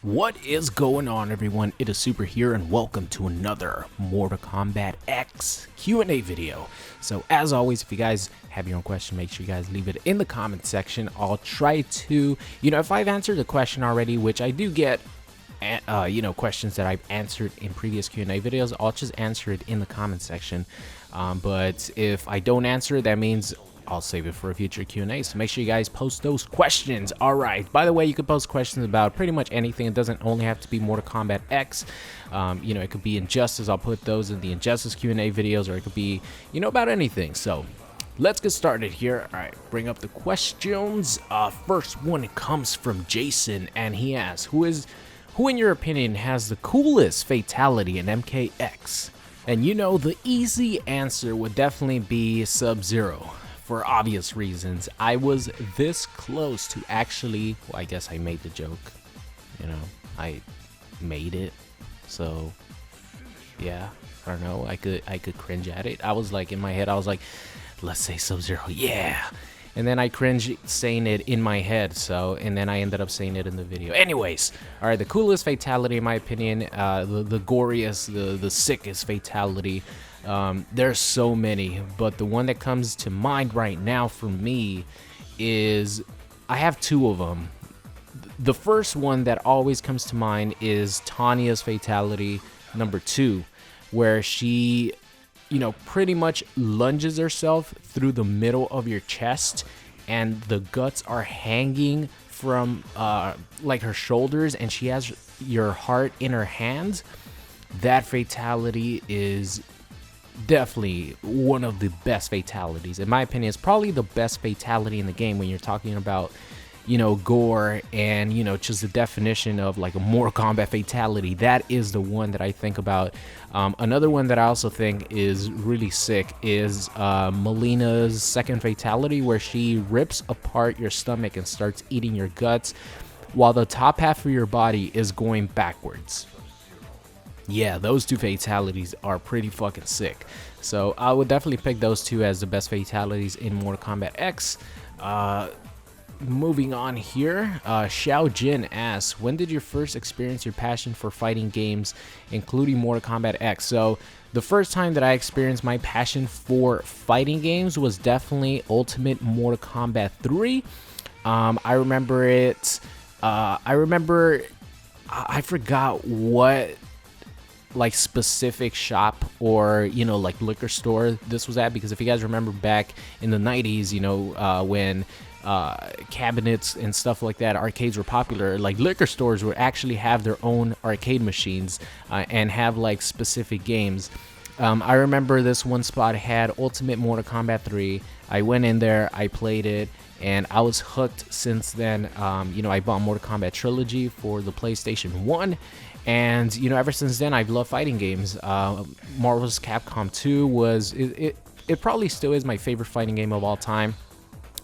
What is going on, everyone? It is Super here, and welcome to another Mortal Kombat X Q&A video. So as always, if you guys have your own question, make sure you guys leave it in the comment section. I'll try to, if I've answered the question already, which I do get, questions that I've answered in previous Q&A videos, I'll just answer it in the comment section. But if I don't answer it, that means I'll save it for a future Q&A, so make sure you guys post those questions. All right, by the way, you can post questions about pretty much anything. It doesn't only have to be Mortal Kombat X. It could be Injustice. I'll put those in the Injustice Q&A videos, or it could be, about anything. So let's get started here. All right, bring up the questions. First one comes from Jason, and he asks, who in your opinion has the coolest fatality in MKX? And the easy answer would definitely be Sub-Zero. For obvious reasons. I was this close to actually, well, I guess I made the joke, I made it, so yeah, I don't know, I could cringe at it. I was like, in my head, I was like, let's say Sub-Zero, yeah, and then I cringed saying it in my head, and then I ended up saying it in the video. Anyways, all right, the coolest fatality in my opinion, the goriest, the sickest fatality. There's so many, but the one that comes to mind right now for me is, I have two of them. The first one that always comes to mind is Tanya's fatality number 2, where she, pretty much lunges herself through the middle of your chest, and the guts are hanging from like her shoulders, and she has your heart in her hands. That fatality is definitely one of the best fatalities. In my opinion, it's probably the best fatality in the game when you're talking about, gore and, just the definition of like a Mortal Kombat fatality. That is the one that I think about. Another one that I also think is really sick is Melina's second fatality, where she rips apart your stomach and starts eating your guts while the top half of your body is going backwards. Yeah, those two fatalities are pretty fucking sick. So I would definitely pick those two as the best fatalities in Mortal Kombat X. Moving on here, Xiao Jin asks, when did you first experience your passion for fighting games, including Mortal Kombat X? So the first time that I experienced my passion for fighting games was definitely Ultimate Mortal Kombat 3. I remember it. I forgot what like specific shop or like liquor store this was at, because if you guys remember back in the 90s, when cabinets and stuff like that, arcades were popular, like liquor stores would actually have their own arcade machines and have like specific games. I remember this one spot had Ultimate Mortal Kombat 3. I went in there, I played it, and I was hooked since then. I bought Mortal Kombat Trilogy for the PlayStation 1, and ever since then I've loved fighting games. Marvel's Capcom 2 was it probably still is my favorite fighting game of all time.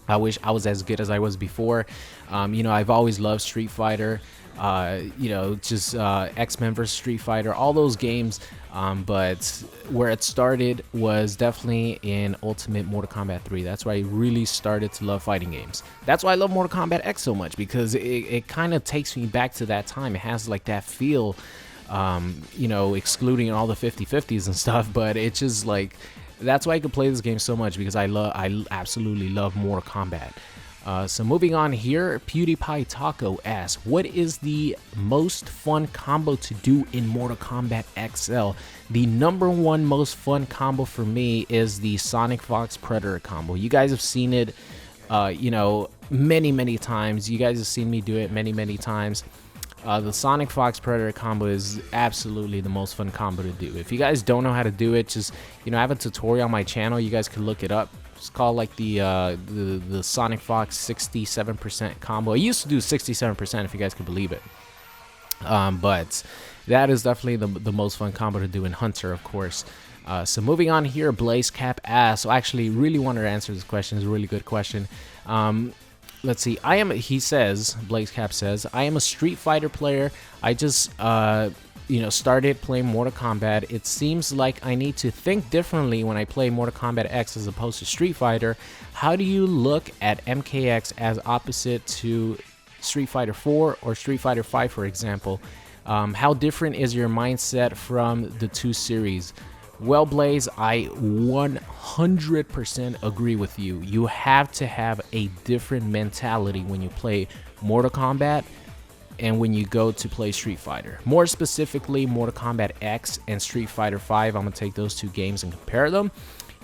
I wish I was as good as I was before. I've always loved Street Fighter, X-Men vs Street Fighter, all those games. But where it started was definitely in Ultimate Mortal Kombat 3. That's where I really started to love fighting games. That's why I love Mortal Kombat X so much, because it kind of takes me back to that time. It has like that feel, excluding all the 50-50s and stuff, but it's just like, that's why I could play this game so much, because I absolutely love Mortal Kombat. So moving on here, PewDiePie Taco asks, what is the most fun combo to do in Mortal Kombat XL? The number one most fun combo for me is the Sonic Fox Predator combo. You guys have seen it, many times. You guys have seen me do it many times. The Sonic Fox Predator combo is absolutely the most fun combo to do. If you guys don't know how to do it, just I have a tutorial on my channel. You guys can look it up. It's called like the Sonic Fox 67% combo. I used to do 67%, if you guys can believe it. But that is definitely the most fun combo to do in Hunter, of course. So moving on here, Blaze Cap asks. So I actually really wanted to answer this question. It's a really good question. Let's see. He says, Blaze Cap says, I am a Street Fighter player. I just started playing Mortal Kombat. It seems like I need to think differently when I play Mortal Kombat X as opposed to Street Fighter. How do you look at MKX as opposite to Street Fighter 4 or Street Fighter 5, for example, how different is your mindset from the two series? Well, Blaze, I 100% agree with you. You have to have a different mentality when you play Mortal Kombat and when you go to play Street Fighter. More specifically, Mortal Kombat X and Street Fighter 5. I'm going to take those two games and compare them.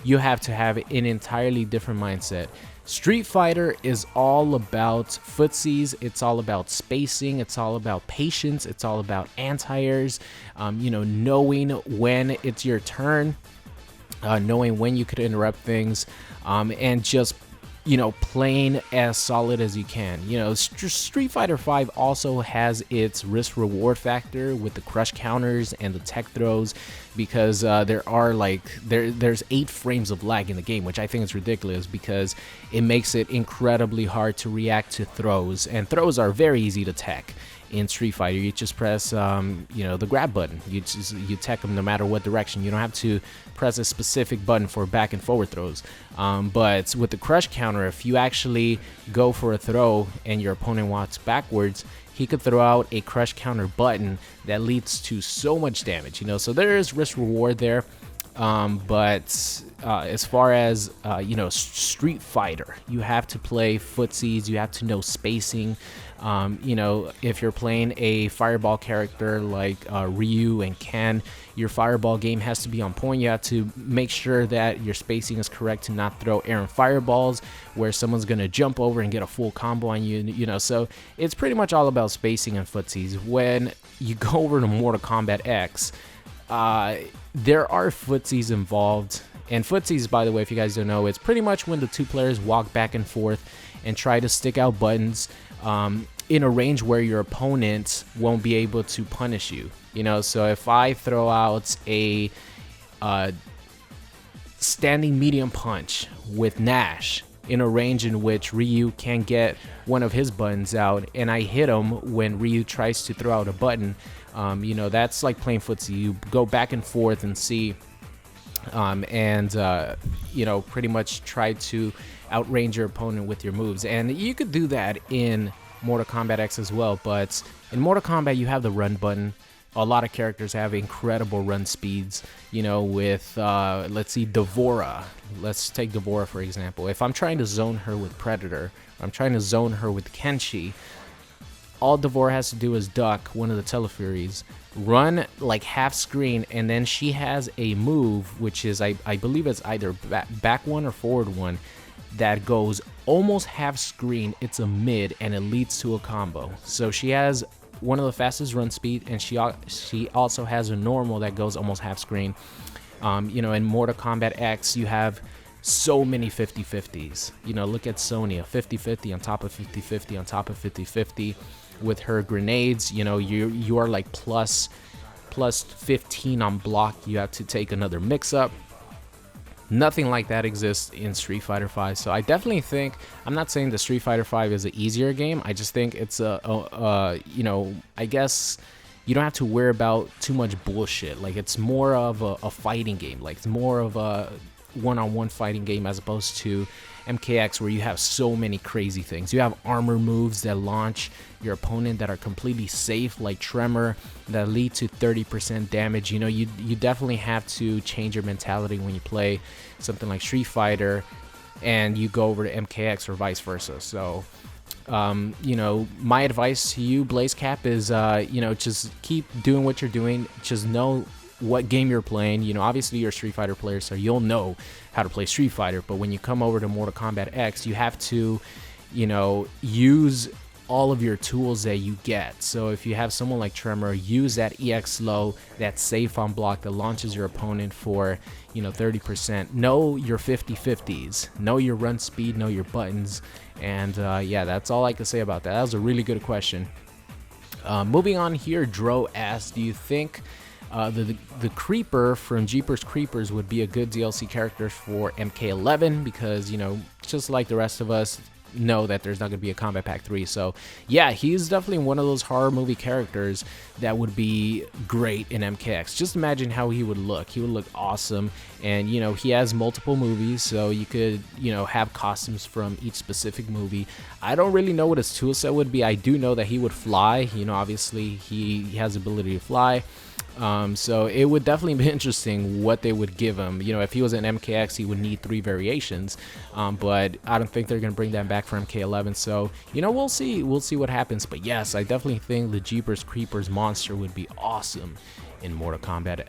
You have to have an entirely different mindset. Street Fighter is all about footsies, it's all about spacing, it's all about patience, it's all about anti-airs, knowing when it's your turn, knowing when you could interrupt things, and just playing as solid as you can. Street Fighter 5 also has its risk reward factor with the crush counters and the tech throws, because there's 8 frames of lag in the game, which I think is ridiculous because it makes it incredibly hard to react to throws, and throws are very easy to tech. In Street Fighter, you just press the grab button. You tech them no matter what direction. You don't have to press a specific button for back and forward throws. But with the crush counter, if you actually go for a throw and your opponent walks backwards, he could throw out a crush counter button that leads to so much damage. So there is risk reward there. But as far as Street Fighter, you have to play footsies, you have to know spacing. If you're playing a fireball character like Ryu and Ken, your fireball game has to be on point. You have to make sure that your spacing is correct to not throw errant fireballs where someone's gonna jump over and get a full combo on you. So it's pretty much all about spacing and footsies. When you go over to Mortal Kombat X, there are footsies involved, and footsies, by the way, if you guys don't know, it's pretty much when the two players walk back and forth and try to stick out buttons in a range where your opponent won't be able to punish you. So if I throw out a standing medium punch with Nash in a range in which Ryu can't get one of his buttons out, and I hit him when Ryu tries to throw out a button, that's like playing footsie. You go back and forth and see, pretty much try to outrange your opponent with your moves. And you could do that in Mortal Kombat X as well, but in Mortal Kombat you have the run button. A lot of characters have incredible run speeds, with, let's see, Devora. Let's take Devora, for example. If I'm trying to zone her with Predator, I'm trying to zone her with Kenshi, all Devora has to do is duck one of the Telefuries, run like half screen, and then she has a move, which is, I believe it's either back one or forward one, that goes almost half screen. It's a mid, and it leads to a combo. So she has one of the fastest run speed, and she also has a normal that goes almost half screen. In Mortal Kombat X, you have so many 50-50s. Look at Sonya, 50-50 on top of 50-50 on top of 50-50 with her grenades. You are like plus 15 on block. You have to take another mix-up. Nothing like that exists in Street Fighter 5. So I definitely think, I'm not saying that Street Fighter 5 is an easier game. I just think it's I guess you don't have to worry about too much bullshit. Like, it's more of a fighting game. Like, it's more of a one-on-one fighting game as opposed to MKX, where you have so many crazy things. You have armor moves that launch your opponent that are completely safe, like Tremor, that lead to 30% damage. You definitely have to change your mentality when you play something like Street Fighter and you go over to MKX or vice versa. So my advice to you, BlazeCap, is just keep doing what you're doing. Just know what game you're playing. Obviously you're a Street Fighter player, so you'll know how to play Street Fighter, but when you come over to Mortal Kombat X, you have to use all of your tools that you get. So if you have someone like Tremor, use that EX low, that safe on block that launches your opponent for 30%. Know your 50-50s, know your run speed, know your buttons, and yeah, that's all I can say about that. That was a really good question. Moving on here, Dro asks, do you think the Creeper from Jeepers Creepers would be a good DLC character for MK11? Because, just like the rest of us, know that there's not going to be a Kombat Pack 3. So yeah, he's definitely one of those horror movie characters that would be great in MKX. Just imagine how he would look. He would look awesome. And you know, he has multiple movies, so you could, you know, have costumes from each specific movie. I don't really know what his toolset would be. I do know that he would fly. You know, obviously he has the ability to fly. So it would definitely be interesting what they would give him. You know, if he was an MKX, he would need 3 variations, but I don't think they're gonna bring that back for MK11. So you know, we'll see what happens. But yes, I definitely think the Jeepers Creepers monster would be awesome in Mortal Kombat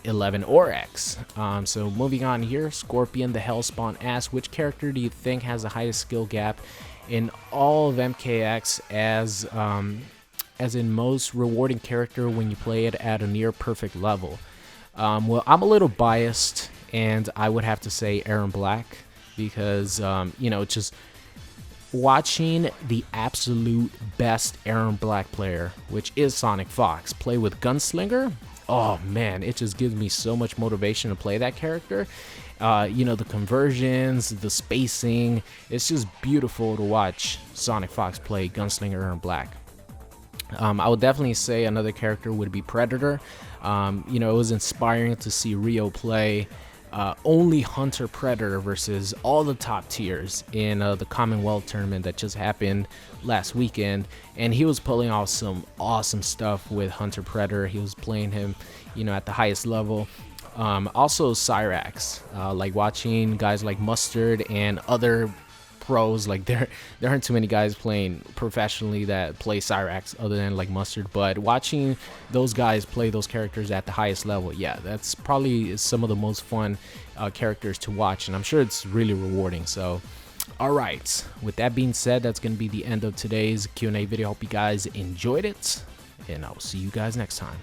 11 or X. So moving on here, Scorpion the Hellspawn asks, which character do you think has the highest skill gap in all of MKX as in most rewarding character when you play it at a near perfect level? Well, I'm a little biased, and I would have to say Aaron Black, because you know, just watching the absolute best Aaron Black player, which is Sonic Fox, play with Gunslinger, oh man, it just gives me so much motivation to play that character. You know, the conversions, the spacing, it's just beautiful to watch Sonic Fox play Gunslinger Aaron Black. I would definitely say another character would be Predator. You know, it was inspiring to see Rio play only Hunter Predator versus all the top tiers in the Commonwealth tournament that just happened last weekend, and he was pulling off some awesome stuff with Hunter Predator. He was playing him, you know, at the highest level. Also Cyrax, like watching guys like Mustard and other pros, like there aren't too many guys playing professionally that play Cyrax other than like Mustard, but watching those guys play those characters at the highest level, yeah, that's probably some of the most fun characters to watch, and I'm sure it's really rewarding. So all right, with that being said, that's going to be the end of today's Q&A video. Hope you guys enjoyed it, and I'll see you guys next time.